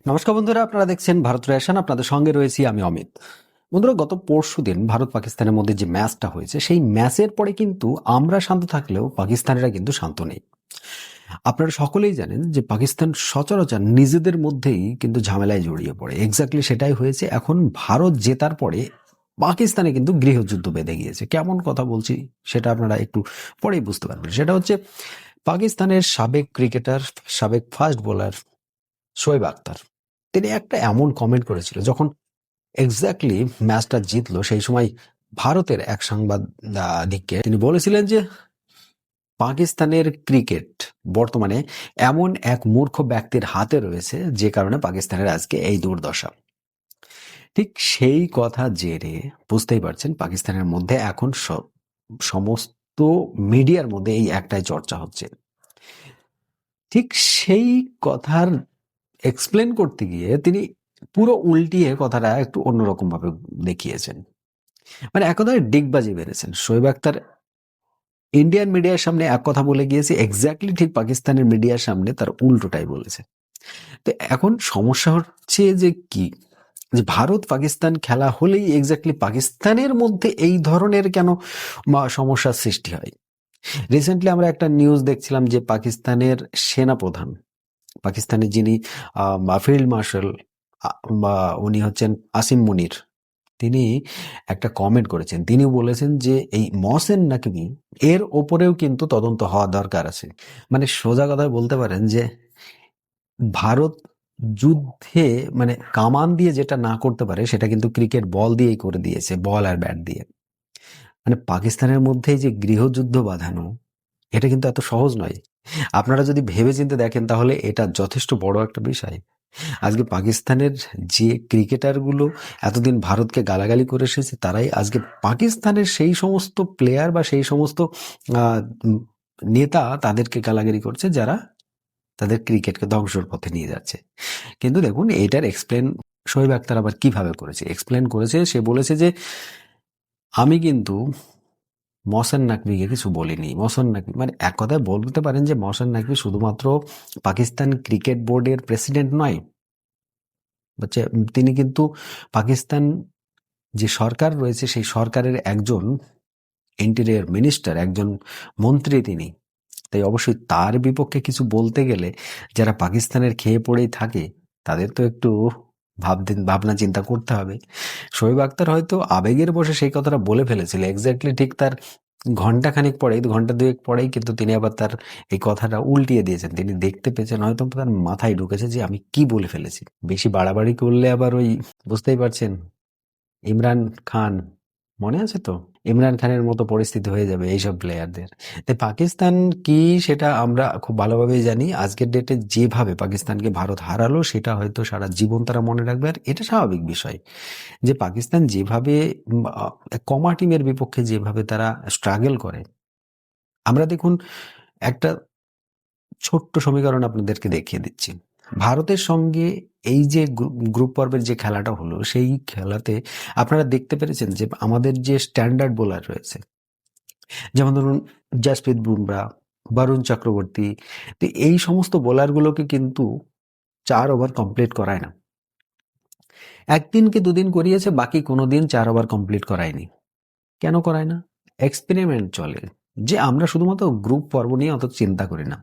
নমস্কার বন্ধুরা, আপনারা দেখছেন ভারত রেশন। আপনাদের সঙ্গে রয়েছি আমি অমিত। বন্ধুরা, গত পরশুদিন ভারত পাকিস্তানের মধ্যে যে ম্যাচটা হয়েছে, সেই ম্যাচের পরে কিন্তু আমরা শান্ত থাকলেও পাকিস্তানিরা কিন্তু শান্ত নেই। আপনারা সকলেই জানেন যে পাকিস্তান সচরাচর নিজেদের মধ্যেই কিন্তু ঝামেলায় জড়িয়ে পড়ে। এক্স্যাক্টলি সেটাই হয়েছে। এখন ভারত জেতার পরে পাকিস্তানে কিন্তু গৃহযুদ্ধ বেঁধে গিয়েছে। কেমন কথা বলছি সেটা আপনারা একটু পরেই বুঝতে পারবেন। সেটা হচ্ছে পাকিস্তানের সাবেক ক্রিকেটার, সাবেক ফাস্ট বোলার শোয়েব আখতার, তিনি একটা এমন কমেন্ট করেছিল যখন এক্স্যাক্টলি ম্যাচটা জিতলো। সেই সময় ভারতের এক সাংবাদিককে তিনি বলেছিলেন যে পাকিস্তানের ক্রিকেট বর্তমানে এমন এক মূর্খ ব্যক্তির হাতে রয়েছে যে কারণে পাকিস্তানের আজকে এই দুর্দশা। ঠিক সেই কথা জেরে বুঝতেই পারছেন পাকিস্তানের মধ্যে এখন সমস্ত মিডিয়ার মধ্যে এই একটাই চর্চা হচ্ছে। ঠিক সেই কথার এক্সপ্লেন করতে গিয়ে তিনি পুরো উল্টিয়ে কথাটা একটু অন্যরকম ভাবে দেখিয়েছেন। মানে এক কথায় ডিগবাজি বেড়েছেন। শোয়েব আখতার ইন্ডিয়ান মিডিয়ার সামনে এক কথা বলে গিয়েছে, এক্স্যাক্টলি ঠিক পাকিস্তানের মিডিয়ার সামনে তার উল্টোটাই বলেছে। তো এখন সমস্যা হচ্ছে যে কি, যে ভারত পাকিস্তান খেলা হলেই এক্স্যাক্টলি পাকিস্তানের মধ্যে এই ধরনের কেন সমস্যার সৃষ্টি হয়। রিসেন্টলি আমরা একটা নিউজ দেখছিলাম যে পাকিস্তানের সেনাপ্রধান, পাকিস্তানের যিনি ফিল্ড মার্শাল, বা উনি হচ্ছেন আসিম মুনির, তিনি একটা কমেন্ট করেছেন। তিনি বলেছেন যে এই মহসেন নাকভি এর ওপরেও কিন্তু তদন্ত হওয়া দরকার আছে। মানে সোজা কথায় বলতে পারেন যে ভারত যুদ্ধে মানে কামান দিয়ে যেটা না করতে পারে সেটা কিন্তু ক্রিকেট বল দিয়েই করে দিয়েছে, বল আর ব্যাট দিয়ে। মানে পাকিস্তানের মধ্যে যে গৃহযুদ্ধ বাঁধানো, এটা কিন্তু এত সহজ নয়। আপনারা যদি ভেবেচিন্তে দেখেন তাহলে এটা যথেষ্ট বড় একটা বিষয়। আজকে পাকিস্তানের যে ক্রিকেটারগুলো এতদিন ভারতকে গালাগালি করে এসেছে, তারাই আজকে পাকিস্তানের সেই সমস্ত প্লেয়ার বা সেই সমস্ত আহ, উম, নেতা তাদেরকে গালাগালি করছে যারা তাদের ক্রিকেটকে ধ্বংসের পথে নিয়ে যাচ্ছে। কিন্তু দেখুন এটার এক্সপ্লেন শোয়েব আখতার আবার কিভাবে করেছে। এক্সপ্লেন করেছে, সে বলেছে যে আমি কিন্তু মহসেন নাকভিকে কিছু বলিনি। মহসেন নাকভি মানে এক কথায় বলতে পারেন যে মহসেন নাকভি শুধুমাত্র পাকিস্তান ক্রিকেট বোর্ডের প্রেসিডেন্ট নয়, হচ্ছে তিনি কিন্তু পাকিস্তান যে সরকার রয়েছে সেই সরকারের একজন ইন্টেরিয়র মিনিস্টার, একজন মন্ত্রী তিনি। তাই অবশ্যই তার বিপক্ষে কিছু বলতে গেলে যারা পাকিস্তানের খেয়ে পড়েই থাকে তাদের তো একটু ভাবনা চিন্তা করতে হবে। শোয়েব আখতার হয়তো আবেগের বশে সেই কথাটা বলে ফেলেছিল। এক্স্যাক্টলি ঠিক তার ঘন্টা খানিক পরেই, ঘন্টা দুয়েক পরেই কিন্তু তিনি আবার তার এই কথাটা উল্টিয়ে দিয়েছেন। তিনি দেখতে পেয়েছেন, হয়তো তার মাথায় ঢুকেছে যে আমি কি বলে ফেলেছি। বেশি বাড়াবাড়ি করলে আবার ওই, বুঝতেই পারছেন, ইমরান খান, মনে আছে তো? ইমরান খানের মতো পরিস্থিতি হয়ে যাবে এইসব প্লেয়ারদের। তাই পাকিস্তান কি সেটা আমরা খুব ভালোভাবেই জানি। আজকের ডেটে যেভাবে পাকিস্তানকে ভারত হারালো সেটা হয়তো সারা জীবন তারা মনে রাখবে। আর এটা স্বাভাবিক বিষয় যে পাকিস্তান যেভাবে কমা টিমের বিপক্ষে যেভাবে তারা স্ট্রাগল করে। আমরা দেখুন একটা ছোট্ট সমীকরণ আপনাদেরকে দেখিয়ে দিচ্ছি। ভারতের সঙ্গে এই যে গ্রুপ পর্বের যে খেলাটা হলো, সেই খেলাতে আপনারা দেখতে পেরেছেন যে আমাদের যে স্ট্যান্ডার্ড বোলার রয়েছে, যেমন ধরুন জাসপ্রীত বুমরা, বরুণ চক্রবর্তী, তো এই সমস্ত বোলারগুলোকে কিন্তু 4 ওভার কমপ্লিট করায় না। একদিন কি দুদিন করিয়েছে, বাকি কোনোদিন 4 ওভার কমপ্লিট করায়নি। কেন করায় না? এক্সপেরিমেন্ট চলে, যে আমরা শুধুমাত্র গ্রুপ পর্ব নিয়ে অত চিন্তা করি না।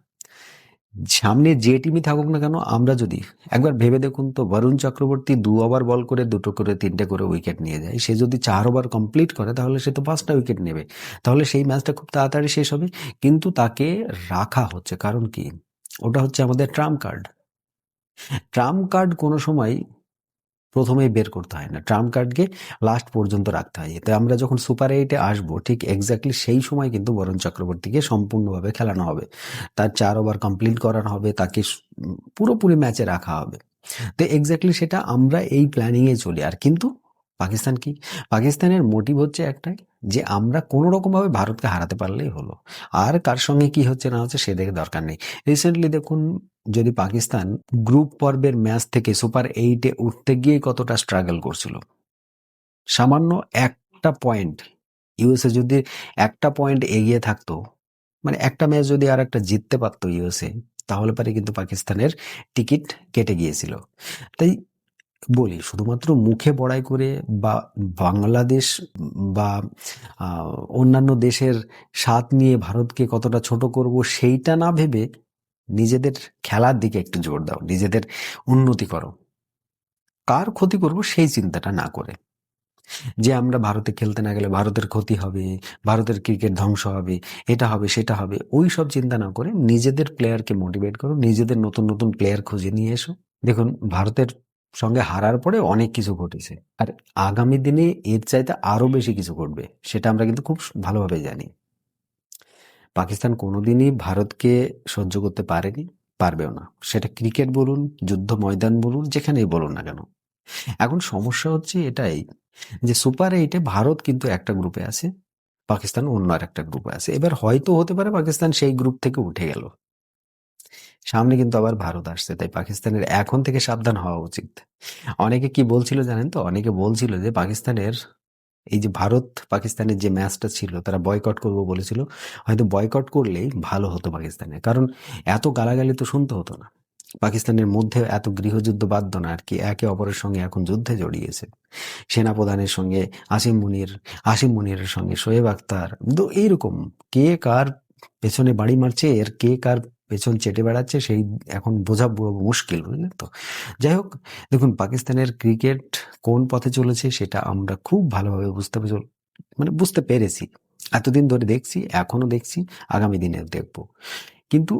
সামনে যে টিমই থাকুক না কেন, আমরা যদি একবার ভেবে দেখুন তো, বরুণ চক্রবর্তী 2 ওভার বল করে 2টো করে 3টে করে উইকেট নিয়ে যায়। সে যদি 4 ওভার কমপ্লিট করে তাহলে সে তো 5টা উইকেট নেবে। তাহলে সেই ম্যাচটা খুব তাড়াতাড়ি শেষ হবে। কিন্তু তাকে রাখা হচ্ছে কারণ কি? ওটা হচ্ছে আমাদের ট্রাম্প কার্ড। ট্রাম্প কার্ড কোনো সময় প্রথমেই বের করতে হয় না, ট্রাম্প কার্ডকে লাস্ট পর্যন্ত রাখতে হয়। তো আমরা যখন সুপার 8-এ আসবো, ঠিক এক্স্যাক্টলি সেই সময় কিন্তু বরুণ চক্রবর্তীকে সম্পূর্ণভাবে খেলানো হবে। তার 4 ওভার কমপ্লিট করানো হবে, তাকে পুরোপুরি ম্যাচে রাখা হবে। তো এক্স্যাক্টলি সেটা আমরা এই প্ল্যানিংয়ে চলি। আর কিন্তু পাকিস্তান কি? পাকিস্তানের মোটিভ হচ্ছে একটাই, যে আমরা কোনো রকমভাবে ভারতকে হারাতে পারলেই হলো। আর কার সঙ্গে কি হচ্ছে না হচ্ছে সে দেখে দরকার নেই। রিসেন্টলি দেখুন, যদি পাকিস্তান গ্রুপ পর্বের ম্যাচ থেকে সুপার 8-এ উঠতে গিয়ে কতটা স্ট্রাগল করছিল। সামান্য একটা পয়েন্ট, ইউএসএ যদি একটা পয়েন্ট এগিয়ে থাকতো, মানে একটা ম্যাচ যদি আর একটা জিততে পারতো ইউএসএ, তাহলে পরে কিন্তু পাকিস্তানের টিকিট কেটে গিয়েছিল। তাই বলি, শুধুমাত্র মুখে বড়াই করে বা বাংলাদেশ বা অন্যান্য দেশের স্বাদ নিয়ে ভারতকে কতটা ছোট করব সেইটা না ভেবে নিজেদের খেলার দিকে একটু জোর দাও, নিজেদের উন্নতি করো। কার ক্ষতি করব সেই চিন্তাটা না করে, যে আমরা ভারতে খেলতে না গেলে ভারতের ক্ষতি হবে, ভারতের ক্রিকেট ধ্বংস হবে, এটা হবে সেটা হবে, ওই সব চিন্তা না করে নিজেদের প্লেয়ারকে মোটিভেট করো, নিজেদের নতুন নতুন প্লেয়ার খুঁজে নিয়ে এসো। দেখুন, ভারতের সঙ্গে হারার পরে অনেক কিছু ঘটেছে, আর আগামী দিনে এর চাইতে আরো বেশি কিছু ঘটবে, সেটা আমরা কিন্তু খুব ভালোভাবে জানি। পাকিস্তান কোনোদিনই ভারতকে সহ্য করতে পারেনি, পারবেও না। সেটা ক্রিকেট বলুন, যুদ্ধ ময়দান বলুন, যেখানেই বলুন না কেন। এখন সমস্যা হচ্ছে এটাই যে সুপার এইটে ভারত কিন্তু একটা গ্রুপে আছে, পাকিস্তান অন্য আর একটা গ্রুপে আছে। এবার হয়তো হতে পারে পাকিস্তান সেই গ্রুপ থেকে উঠে গেল, সামনে কিন্তু আবার ভারত আসছে, তাই পাকিস্তানের এখন থেকে সাবধান হওয়া উচিত। অনেকে কি বলছিল জানেন তো, অনেকে বলছিল যে পাকিস্তানের এই যে ভারত পাকিস্তানের যে ম্যাচটা ছিল তারা বয়কট করবো বলেছিল, হয়তো বয়কট করলেই ভালো হতো পাকিস্তানে, কারণ এত গালাগালি তো শুনতে হতো না। পাকিস্তানের মধ্যে এত গৃহযুদ্ধ বাধ্য না আর কি, একে অপরের সঙ্গে এখন যুদ্ধে জড়িয়েছে। সেনাপ্রধানের সঙ্গে আসিম মুনিরের সঙ্গে শোয়েব আখতার, তো এইরকম কে কার পেছনে বাড়ি মারছে, এর কে কার পেছন চেটে বেড়াচ্ছে সেই এখন বোঝা বড় মুশকিল, বুঝলেন তো। যাই হোক, দেখুন পাকিস্তানের ক্রিকেট কোন পথে চলেছে সেটা আমরা খুব ভালোভাবে বুঝতে পেরেছি। এতদিন ধরে দেখছি, এখনো দেখছি, আগামী দিনে দেখব। কিন্তু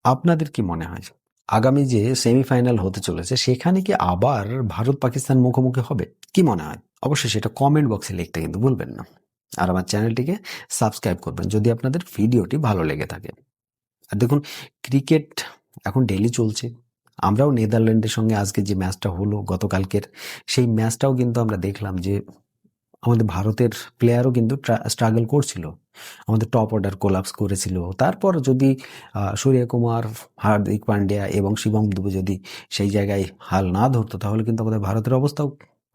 আপনাদের কি মনে হয়, আগামী যে সেমিফাইনাল হতে চলেছে সেখানে কি আবার ভারত পাকিস্তান মুখোমুখি হবে? কি মনে হয় অবশ্যই সেটা কমেন্ট বক্সে লিখতে কিন্তু ভুলবেন না। আর আমার চ্যানেলটিকে সাবস্ক্রাইব করবেন যদি আপনাদের ভিডিওটি ভালো লেগে থাকে। আর দেখুন, ক্রিকেট এখন ডেইলি চলছে। আমরাও নেদারল্যান্ডের সঙ্গে আজকে যে ম্যাচটা হলো গতকালকের, সেই ম্যাচটাও কিন্তু আমরা দেখলাম যে আমাদের ভারতের প্লেয়ারও কিন্তু স্ট্রাগল করছিল, আমাদের টপ অর্ডার কোলাপস করেছিল। তারপর যদি সূর্যকুমার, হার্দিক পান্ডিয়া এবং শিবম দুবে যদি সেই জায়গায় হাল না ধরতো, তাহলে কিন্তু আমাদের ভারতের অবস্থাও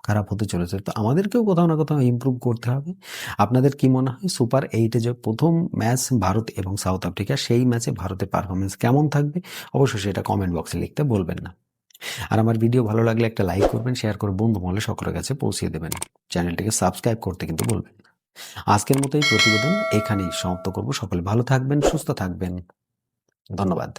খারাপ হতে চলেছে। তো আমাদেরকেও কোথাও না কোথাও ইমপ্রুভ করতে হবে। আপনাদের কি মনে হয় সুপার এইটে যে প্রথম ম্যাচ ভারত এবং সাউথ আফ্রিকা, সেই ম্যাচে ভারতের পারফরমেন্স কেমন থাকবে? অবশ্যই সেটা কমেন্ট বক্সে লিখতে বলবেন না। আর আমার ভিডিও ভালো লাগলে একটা লাইক করবেন, শেয়ার করে বন্ধু মহলে সকলের কাছে পৌঁছিয়ে দেবেন। চ্যানেলটিকে সাবস্ক্রাইব করতে কিন্তু বলবেন না। আজকের মতো এই প্রতিবেদন এখানেই সমাপ্ত করব। সকলে ভালো থাকবেন, সুস্থ থাকবেন। ধন্যবাদ।